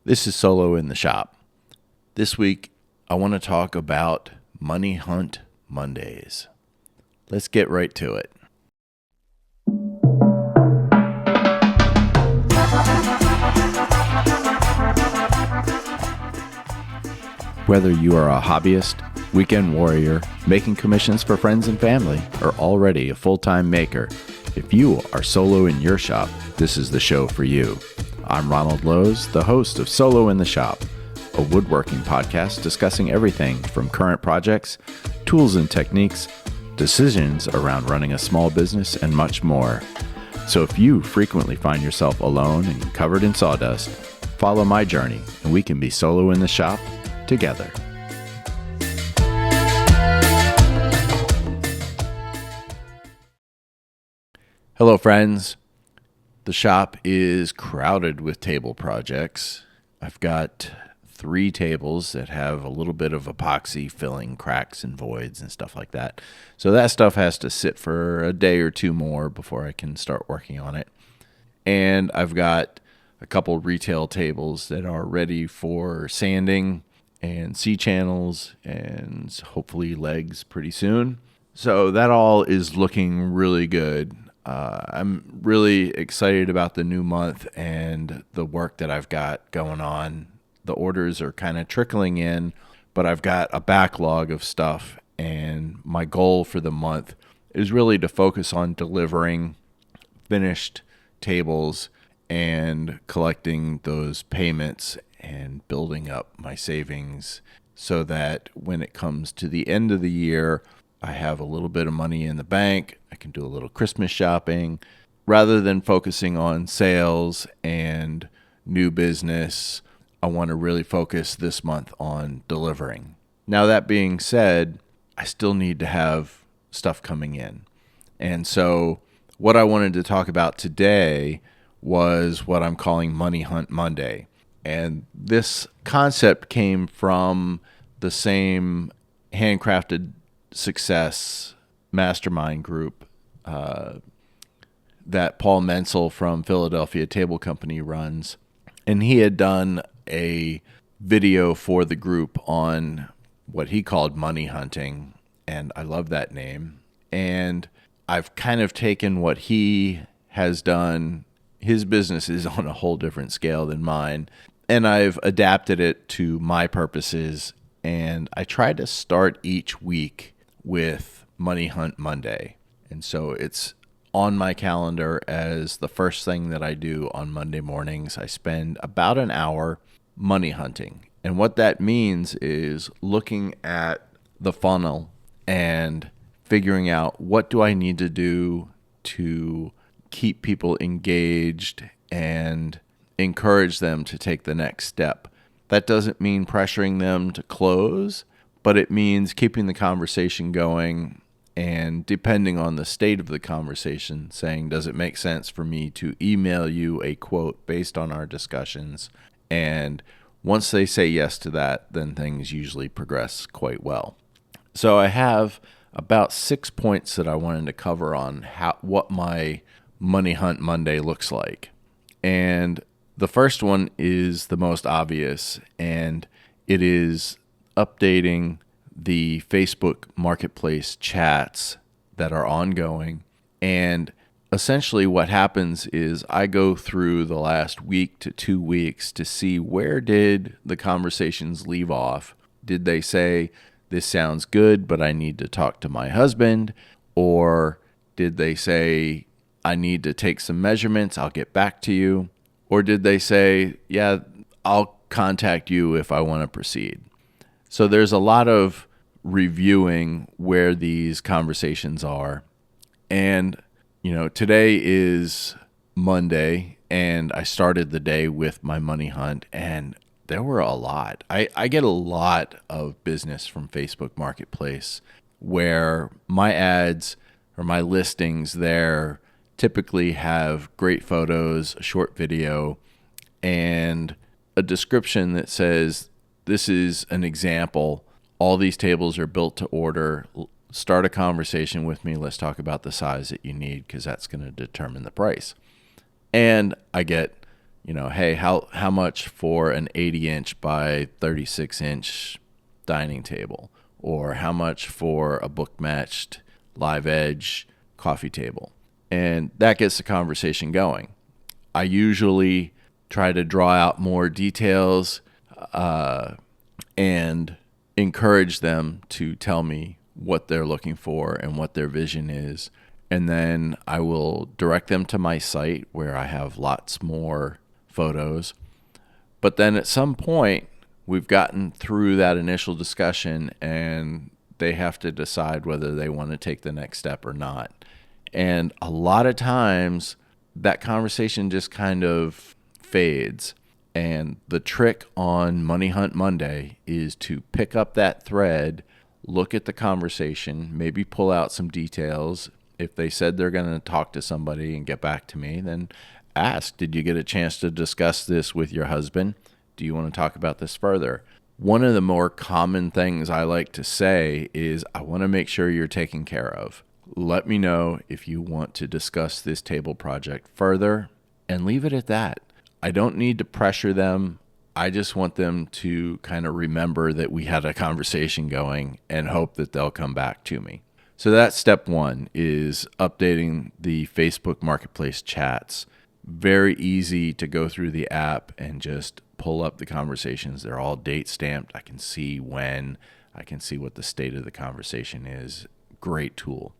This is Solo in the Shop. This week, I want to talk about Money Hunt Mondays. Let's get right to it. Whether you are a hobbyist, weekend warrior, making commissions for friends and family, or already a full-time maker, if you are solo in your shop, this is the show for you. I'm Ronald Lowe's, the host of Solo in the Shop, a woodworking podcast discussing everything from current projects, tools and techniques, decisions around running a small business, and much more. So if you frequently find yourself alone and covered in sawdust, follow my journey and we can be solo in the shop together. Hello, friends. The shop is crowded with table projects. I've got 3 tables that have a little bit of epoxy filling cracks and voids and stuff like that. So that stuff has to sit for a day or 2 more before I can start working on it. And I've got a couple retail tables that are ready for sanding and C-channels and hopefully legs pretty soon. So that all is looking really good. I'm really excited about the new month and the work that I've got going on. The orders are kind of trickling in, but I've got a backlog of stuff, and my goal for the month is really to focus on delivering finished tables and collecting those payments and building up my savings so that when it comes to the end of the year, I have a little bit of money in the bank. I can do a little Christmas shopping rather than focusing on sales and new business. I want to really focus this month on delivering. Now, that being said, I still need to have stuff coming in. And so what I wanted to talk about today was what I'm calling Money Hunt Monday. And this concept came from the same handcrafted success mastermind group that Paul Menzel from Philadelphia Table Company runs. And he had done a video for the group on what he called money hunting. And I love that name. And I've kind of taken what he has done. His business is on a whole different scale than mine. And I've adapted it to my purposes. And I try to start each week with Money Hunt Monday. And so it's on my calendar as the first thing that I do on Monday mornings. I spend about an hour money hunting. And what that means is looking at the funnel and figuring out what do I need to do to keep people engaged and encourage them to take the next step. That doesn't mean pressuring them to close, but it means keeping the conversation going and, depending on the state of the conversation, saying, does it make sense for me to email you a quote based on our discussions? And once they say yes to that, then things usually progress quite well. So I have about 6 points that I wanted to cover on what my Money Hunt Monday looks like. And the first one is the most obvious, and it is updating the Facebook Marketplace chats that are ongoing. And essentially what happens is I go through the last week to 2 weeks to see where did the conversations leave off. Did they say, this sounds good, but I need to talk to my husband? Or did they say, I need to take some measurements, I'll get back to you? Or did they say, yeah, I'll contact you if I want to proceed? So there's a lot of reviewing where these conversations are. And, today is Monday, and I started the day with my money hunt, and there were a lot. I get a lot of business from Facebook Marketplace where my ads or my listings there typically have great photos, a short video, and a description that says, this is an example. All these tables are built to order. Start a conversation with me. Let's talk about the size that you need because that's going to determine the price. And I get hey, how much for an 80-inch by 36-inch dining table? Or how much for a book-matched live edge coffee table? And that gets the conversation going. I usually try to draw out more details and encourage them to tell me what they're looking for and what their vision is. And then I will direct them to my site where I have lots more photos. But then at some point, we've gotten through that initial discussion and they have to decide whether they want to take the next step or not. And a lot of times that conversation just kind of fades. And the trick on Money Hunt Monday is to pick up that thread, look at the conversation, maybe pull out some details. If they said they're going to talk to somebody and get back to me, then ask, did you get a chance to discuss this with your husband? Do you want to talk about this further? One of the more common things I like to say is, I want to make sure you're taken care of. Let me know if you want to discuss this table project further, and leave it at that. I don't need to pressure them. I just want them to kind of remember that we had a conversation going and hope that they'll come back to me. So that's step one, is updating the Facebook Marketplace chats. Very easy to go through the app and just pull up the conversations. They're all date stamped. I can see when, I can see what the state of the conversation is. Great tool.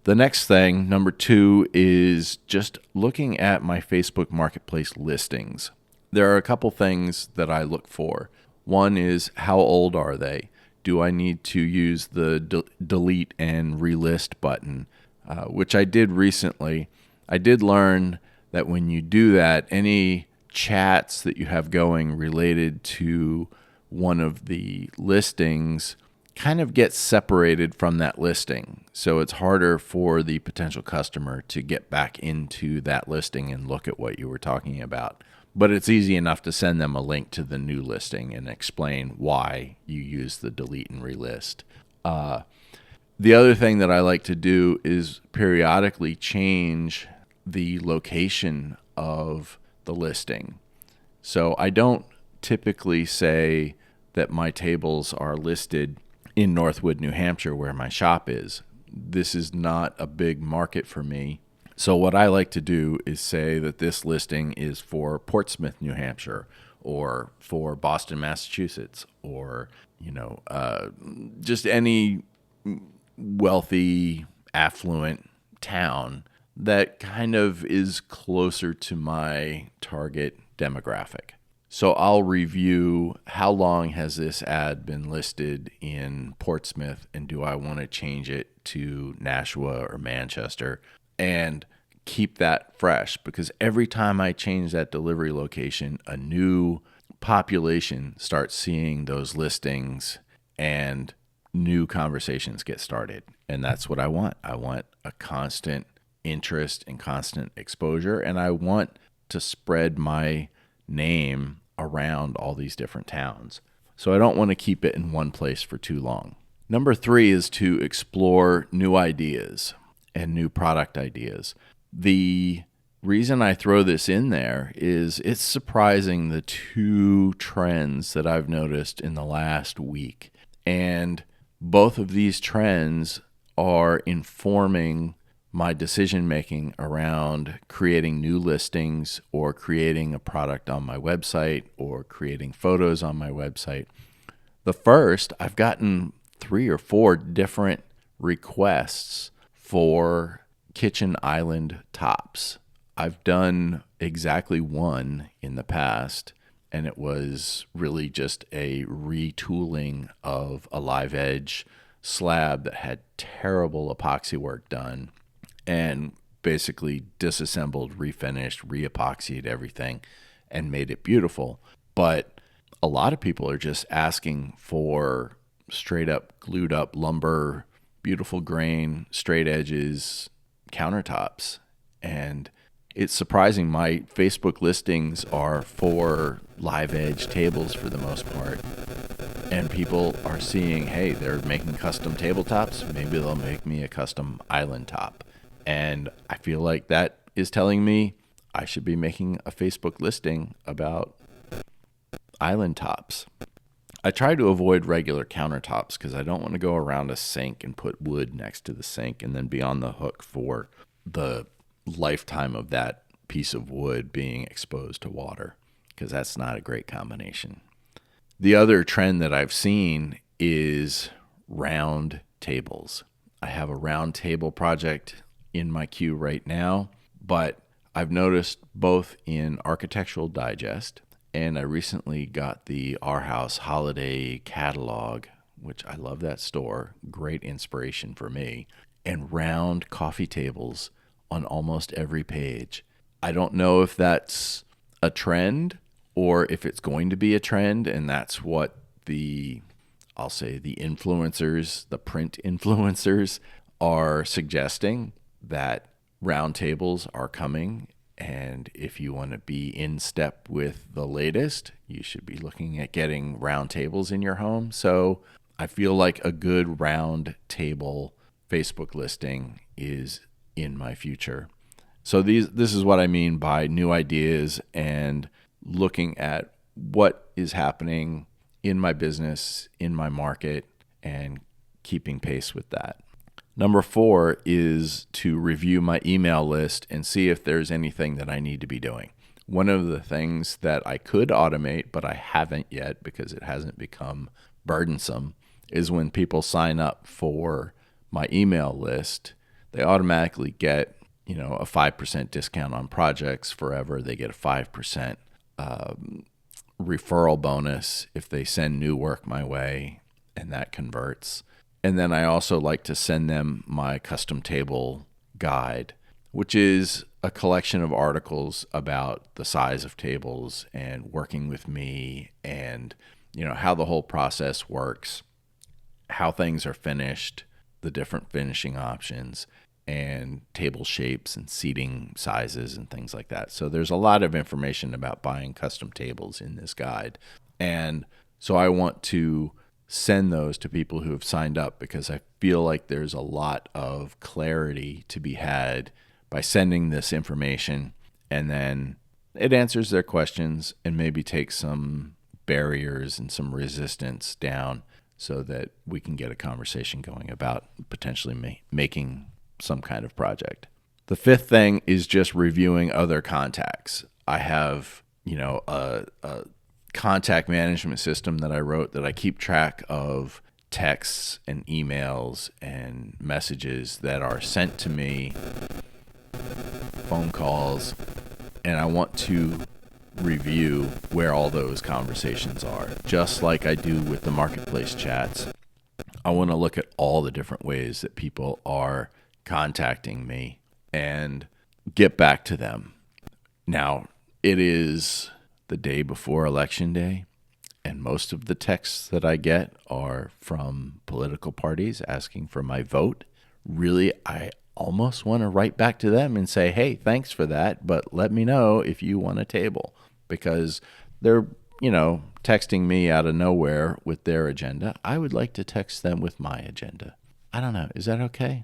The next thing, number 2, is just looking at my Facebook Marketplace listings. There are a couple things that I look for. One is, how old are they? Do I need to use the delete and relist button, which I did recently. I did learn that when you do that, any chats that you have going related to one of the listings kind of gets separated from that listing. So it's harder for the potential customer to get back into that listing and look at what you were talking about. But it's easy enough to send them a link to the new listing and explain why you use the delete and relist. The other thing that I like to do is periodically change the location of the listing. So I don't typically say that my tables are listed in Northwood, New Hampshire, where my shop is. This is not a big market for me. So what I like to do is say that this listing is for Portsmouth, New Hampshire, or for Boston, Massachusetts, or, just any wealthy, affluent town that kind of is closer to my target demographic. So I'll review, how long has this ad been listed in Portsmouth, and do I want to change it to Nashua or Manchester, and keep that fresh, because every time I change that delivery location, a new population starts seeing those listings and new conversations get started. And that's what I want. I want a constant interest and constant exposure, and I want to spread my name around all these different towns. So I don't want to keep it in one place for too long. Number 3 is to explore new ideas and new product ideas. The reason I throw this in there is it's surprising, the 2 trends that I've noticed in the last week. And both of these trends are informing my decision making around creating new listings, or creating a product on my website, or creating photos on my website. The first, I've gotten 3 or 4 different requests for kitchen island tops. I've done exactly one in the past, and it was really just a retooling of a live edge slab that had terrible epoxy work done, and basically disassembled, refinished, re-epoxied everything and made it beautiful. But a lot of people are just asking for straight up glued up lumber, beautiful grain, straight edges countertops. And it's surprising, my Facebook listings are for live edge tables for the most part. And people are seeing, hey, they're making custom tabletops. Maybe they'll make me a custom island top. And I feel like that is telling me I should be making a Facebook listing about island tops. I try to avoid regular countertops because I don't want to go around a sink and put wood next to the sink and then be on the hook for the lifetime of that piece of wood being exposed to water, because that's not a great combination. The other trend that I've seen is round tables. I have a round table project in my queue right now, but I've noticed both in Architectural Digest, and I recently got the Our House Holiday Catalog, which I love that store, great inspiration for me, and round coffee tables on almost every page. I don't know if that's a trend or if it's going to be a trend, and that's what I'll say the influencers, the print influencers are suggesting, that round tables are coming. And if you want to be in step with the latest, you should be looking at getting round tables in your home. So I feel like a good round table Facebook listing is in my future. So this is what I mean by new ideas and looking at what is happening in my business, in my market, and keeping pace with that. Number 4 is to review my email list and see if there's anything that I need to be doing. One of the things that I could automate, but I haven't yet because it hasn't become burdensome, is when people sign up for my email list, they automatically get, a 5% discount on projects forever. They get a 5% referral bonus if they send new work my way, and that converts. And then I also like to send them my custom table guide, which is a collection of articles about the size of tables and working with me and, how the whole process works, how things are finished, the different finishing options, and table shapes and seating sizes and things like that. So there's a lot of information about buying custom tables in this guide. And so I want to send those to people who have signed up because I feel like there's a lot of clarity to be had by sending this information, and then it answers their questions and maybe takes some barriers and some resistance down so that we can get a conversation going about potentially making some kind of project. The 5th thing is just reviewing other contacts. I have, a contact management system that I wrote that I keep track of texts and emails and messages that are sent to me, phone calls, and I want to review where all those conversations are. Just like I do with the marketplace chats, I want to look at all the different ways that people are contacting me and get back to them. Now, it is the day before Election Day, and most of the texts that I get are from political parties asking for my vote. Really, I almost want to write back to them and say, hey, thanks for that, but let me know if you want a table, because they're, texting me out of nowhere with their agenda. I would like to text them with my agenda. I don't know. Is that okay?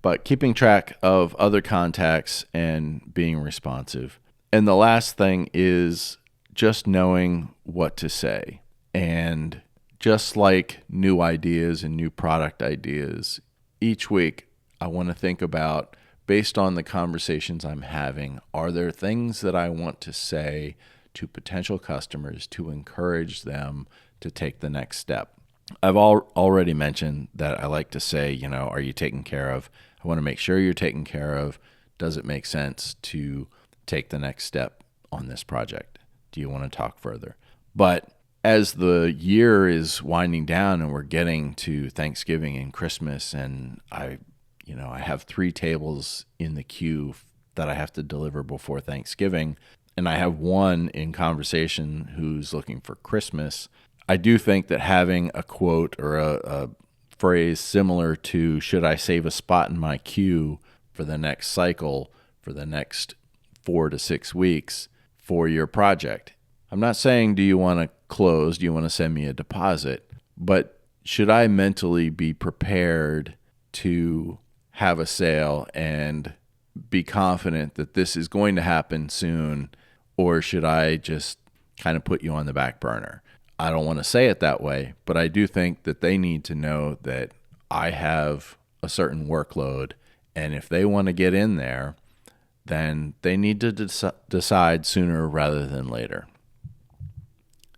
But keeping track of other contacts and being responsive. And the last thing is just knowing what to say. And just like new ideas and new product ideas, each week I want to think about, based on the conversations I'm having, are there things that I want to say to potential customers to encourage them to take the next step? I've already mentioned that I like to say, are you taken care of? I want to make sure you're taken care of. Does it make sense to take the next step on this project? Do you want to talk further? But as the year is winding down and we're getting to Thanksgiving and Christmas, and I have 3 tables in the queue that I have to deliver before Thanksgiving, and I have one in conversation who's looking for Christmas, I do think that having a quote or a phrase similar to, should I save a spot in my queue for the next cycle, for the next 4 to 6 weeks for your project? I'm not saying, do you want to close? Do you want to send me a deposit? But should I mentally be prepared to have a sale and be confident that this is going to happen soon, or should I just kind of put you on the back burner? I don't want to say it that way, but I do think that they need to know that I have a certain workload, and if they want to get in there, then they need to decide sooner rather than later.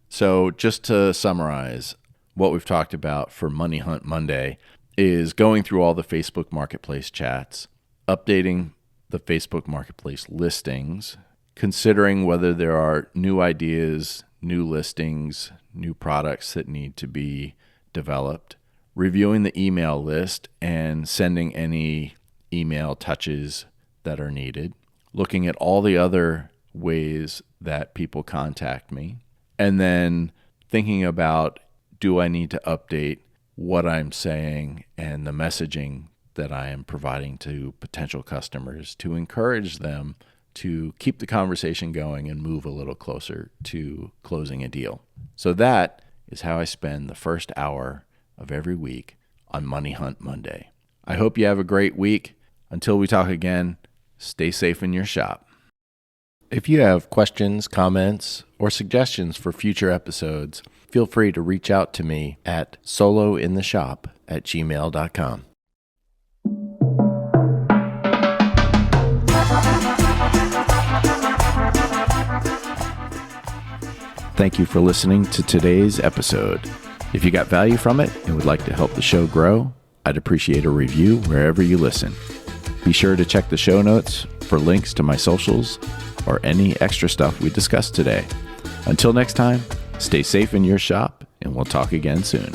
So just to summarize, what we've talked about for Money Hunt Monday is going through all the Facebook Marketplace chats, updating the Facebook Marketplace listings, considering whether there are new ideas, new listings, new products that need to be developed, reviewing the email list and sending any email touches that are needed, looking at all the other ways that people contact me, and then thinking about, do I need to update what I'm saying and the messaging that I am providing to potential customers to encourage them to keep the conversation going and move a little closer to closing a deal. So that is how I spend the first hour of every week on Money Hunt Monday. I hope you have a great week. Until we talk again, stay safe in your shop. If you have questions, comments, or suggestions for future episodes, feel free to reach out to me at SoloInTheShop@gmail.com. Thank you for listening to today's episode. If you got value from it and would like to help the show grow, I'd appreciate a review wherever you listen. Be sure to check the show notes for links to my socials or any extra stuff we discussed today. Until next time, stay safe in your shop, and we'll talk again soon.